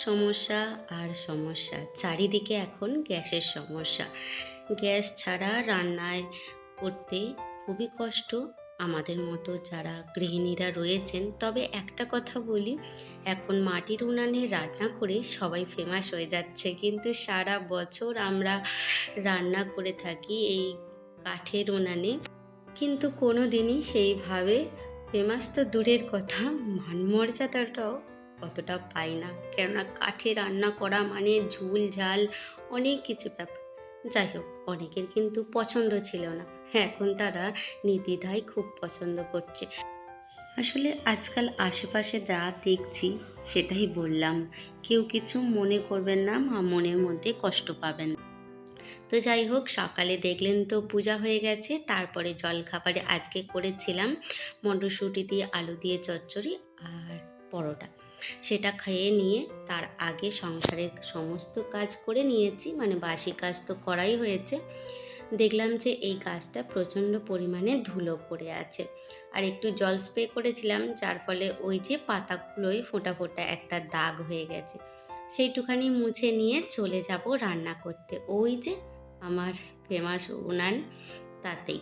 সমস্যা আর সমস্যা, চারিদিকে এখন গ্যাসের সমস্যা। গ্যাস ছাড়া রান্নায় করতে খুবই কষ্ট আমাদের মতো যারা গৃহিণীরা রয়েছেন। তবে একটা কথা বলি, এখন মাটির উনানে রান্না করে সবাই ফেমাস হয়ে যাচ্ছে, কিন্তু সারা বছর আমরা রান্না করে থাকি এই কাঠের উনানে, কিন্তু কোনো দিনই সেইভাবে ফেমাস তো দূরের কথা, মানমর্যাদাটাও অতটা পাই না। কেননা কাঠে রান্না করা মানে ঝুল ঝাল অনেক কিছু ব্যাপার। যাই হোক, অনেকের কিন্তু পছন্দ ছিল না, এখন তারা নির্দ্বিধায় খুব পছন্দ করছে। আসলে আজকাল আশেপাশে যা দেখছি সেটাই বললাম, কেউ কিছু মনে করবেন না, মনের মধ্যে কষ্ট পাবেন না। তো যাই হোক, সকালে দেখলেন তো পূজা হয়ে গেছে। তারপরে জলখাবারে আজকে করেছিলাম মটরশুঁটি দিয়ে আলু দিয়ে চচ্চড়ি আর পরোটা। সেটা খেয়ে নিয়ে তার আগে সংসারের সমস্ত কাজ করে নিয়েছি, মানে বাসি কাজ তো করাই হয়েছে। দেখলাম যে এই কাজটা প্রচণ্ড পরিমাণে ধুলো পড়ে আছে, আর একটু জল স্প্রে করেছিলাম, যার ফলে ওই যে পাতাগুলোই ফোঁটা ফোঁটা একটা দাগ হয়ে গেছে। সেইটুখানি মুছে নিয়ে চলে যাব রান্না করতে, ওই যে আমার ফেমাস উনান তাতেই।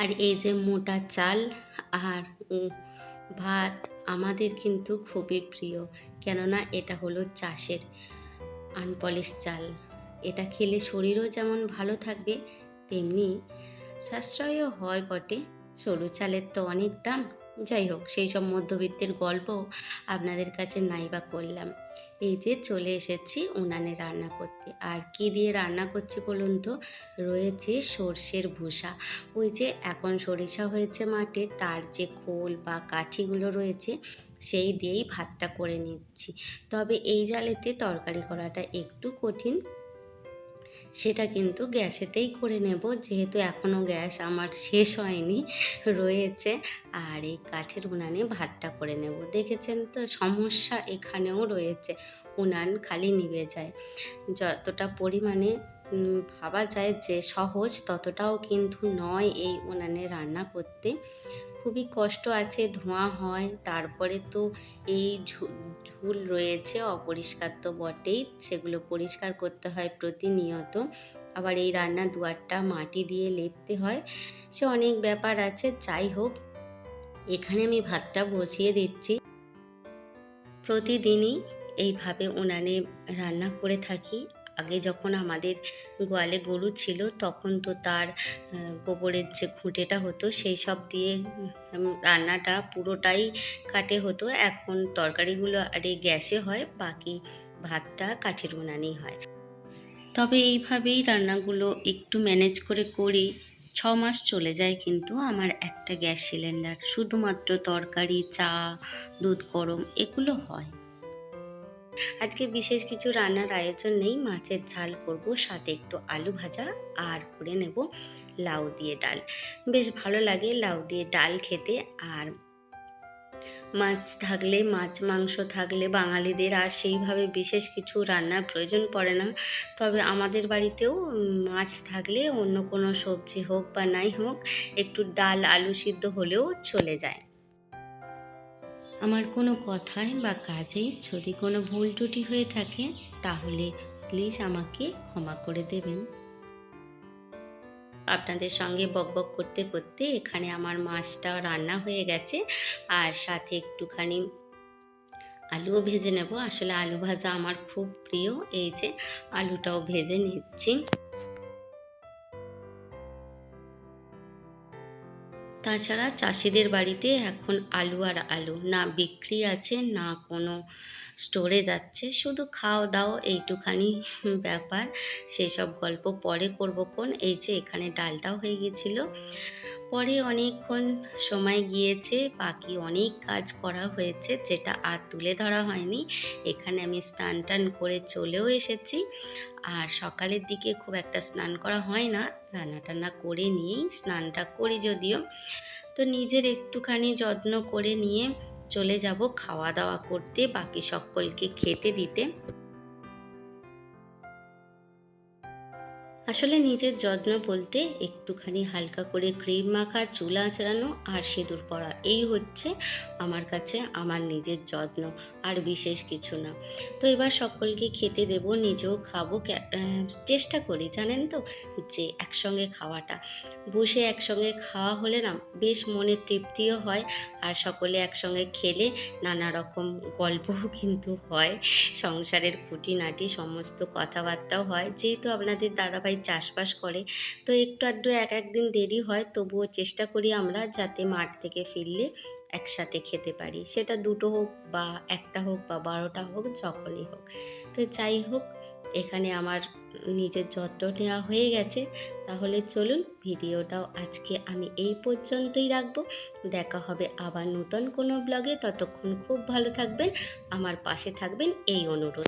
আর এই যে মোটা চাল আর ভাত আমাদের কিন্তু খুবই প্রিয়, কেননা এটা হলো চাষের আনপলিশ চাল। এটা খেলে শরীরও যেমন ভালো থাকবে, তেমনি সাশ্রয়ও হয় বটে। সরু চালের তো অনেক দাম। যাই হোক, সেই সব মধ্যবিত্তের গল্প আপনাদের কাছে নাইবা করলাম। এই যে চলে এসেছি উনানে রান্না করতে। আর কি দিয়ে রান্না করছি বলুন তো? রয়েছে সর্ষের ভুষা। ওই যে এখন সরিষা হয়েছে মাঠে, তার যে খোল বা কাঠিগুলো রয়েছে সেই দিয়েই ভাতটা করে নিচ্ছি। তবে এই জালেতে তরকারি করাটা একটু কঠিন, সেটা কিন্তু গ্যাসেতেই করে নেব, যেহেতু এখনও গ্যাস আমার শেষ হয়নি, রয়েছে। আর এই কাঠের উনানে ভাতটা করে নেব। দেখেছেন তো, সমস্যা এখানেও রয়েছে, উনান খালি নিভে যায়। যতটা পরিমাণে ভাবা যায় যে সহজ, ততটাও কিন্তু নয় এই উনানে রান্না করতে। খুবই কষ্ট আছে, ধোঁয়া হয়, তারপরে তো এই ঝুল রয়েছে, অপরিষ্কার তো বটেই, সেগুলো পরিষ্কার করতে হয় প্রতিনিয়ত। আবার এই রান্নার দুয়ারটা মাটি দিয়ে লেপতে হয়, সে অনেক ব্যাপার আছে। যাই হোক, এখানে আমি ভাতটা বসিয়ে দিচ্ছি। প্রতিদিনই এইভাবে উনানে রান্না করে থাকি। আগে যখন আমাদের গোয়ালে গরু ছিল, তখন তো তার গোবরের যে ঘুঁটেটা হতো সেই সব দিয়ে রান্নাটা পুরোটাই কাঠে হতো। এখন তরকারিগুলো আর এই গ্যাসে হয়, বাকি ভাতটা কাঠের উনানেই হয়। তবে এইভাবেই রান্নাগুলো একটু ম্যানেজ করে করি। 6 মাস চলে যায় কিন্তু আমার একটা গ্যাস সিলিন্ডার, শুধুমাত্র তরকারি, চা, দুধ গরম এগুলো হয়। আজকে বিশেষ কিছু রান্নার আয়োজন নেই, মাছের ঝাল করব, সাথে একটু আলু ভাজা, আর করে নেব লাউ দিয়ে ডাল। বেশ ভালো লাগে লাউ দিয়ে ডাল খেতে। আর মাছ থাকলে, মাছ মাংস থাকলে বাঙালিদের আর সেইভাবে বিশেষ কিছু রান্নার প্রয়োজন পড়ে না। তবে আমাদের বাড়িতেও মাছ থাকলে অন্য কোনো সবজি হোক বা নাই হোক, একটু ডাল আলু সিদ্ধ হলেও চলে যায়। আমার কোনো কথায় বা কাজে যদি কোনো ভুল ত্রুটি হয়ে থাকে, তাহলে প্লিজ আমাকে ক্ষমা করে দেবেন। আপনাদের সঙ্গে বকবক করতে করতে এখানে আমার মাছটা রান্না হয়ে গেছে, আর সাথে একটুখানি আলুও ভেজে নেব। আসলে আলু ভাজা আমার খুব প্রিয়। এই যে আলুটাও ভেজে নিচ্ছি। তাছাড়া চাষিদের বাড়িতে এখন আলু আর আলু, না বিক্রি আছে না কোনো স্টোরে যাচ্ছে, শুধু খাও দাও এইটুখানি ব্যাপার। সেই সব গল্প পরে করবো কোন। এই যে এখানে ডালটাও হয়ে গিয়েছিলো। পরে অনেকক্ষণ সময় গিয়েছে, বাকি অনেক কাজ করা হয়েছে যেটা আর তুলে ধরা হয়নি। এখানে আমি স্নান টান করে চলেও এসেছি। আর সকালের দিকে খুব একটা স্নান করা হয় না, রান্না টান্না করে নিয়েই স্নানটা করি যদিও। তো নিজের একটুখানি যত্ন করে নিয়ে চলে যাব খাওয়া দাওয়া করতে, বাকি সকলকে খেতে দিতে। আসলে নিজের যত্ন বলতে একটুখানি হালকা করে ক্রিম মাখা, চুল আঁচড়ানো আর সিঁদুর পরা, এই হচ্ছে আমার কাছে আমার নিজের যত্ন, আর বিশেষ কিছু না। তো এবার সকলকে খেতে দেবো, নিজেও খাবো। চেষ্টা করি জানেন তো, যে একসঙ্গে খাওয়াটা, বসে একসঙ্গে খাওয়া হলে না বেশ মনে তৃপ্তিও হয়। আর সকলে একসঙ্গে খেলে নানা রকম গল্পও কিন্তু হয়, সংসারের খুঁটিনাটি সমস্ত কথাবার্তাও হয়। যেহেতু আপনাদের দাদাভাই চাষবাস করে, তো একটু আধটু এক একদিন দেরি হয়, তবুও চেষ্টা করি আমরা যাতে মাঠ থেকে ফিরলে একসাথে খেতে পারি। সেটা দুটো হোক বা একটা হোক বা 12টা হোক, যখনই হোক। তো যাই হোক, এখানে আমার নিজের যত্ন নেওয়া হয়ে গেছে। তাহলে চলুন, ভিডিওটাও আজকে আমি এই পর্যন্তই রাখবো। দেখা হবে আবার নতুন কোনো ব্লগে। ততক্ষণ খুব ভালো থাকবেন, আমার পাশে থাকবেন, এই অনুরোধ।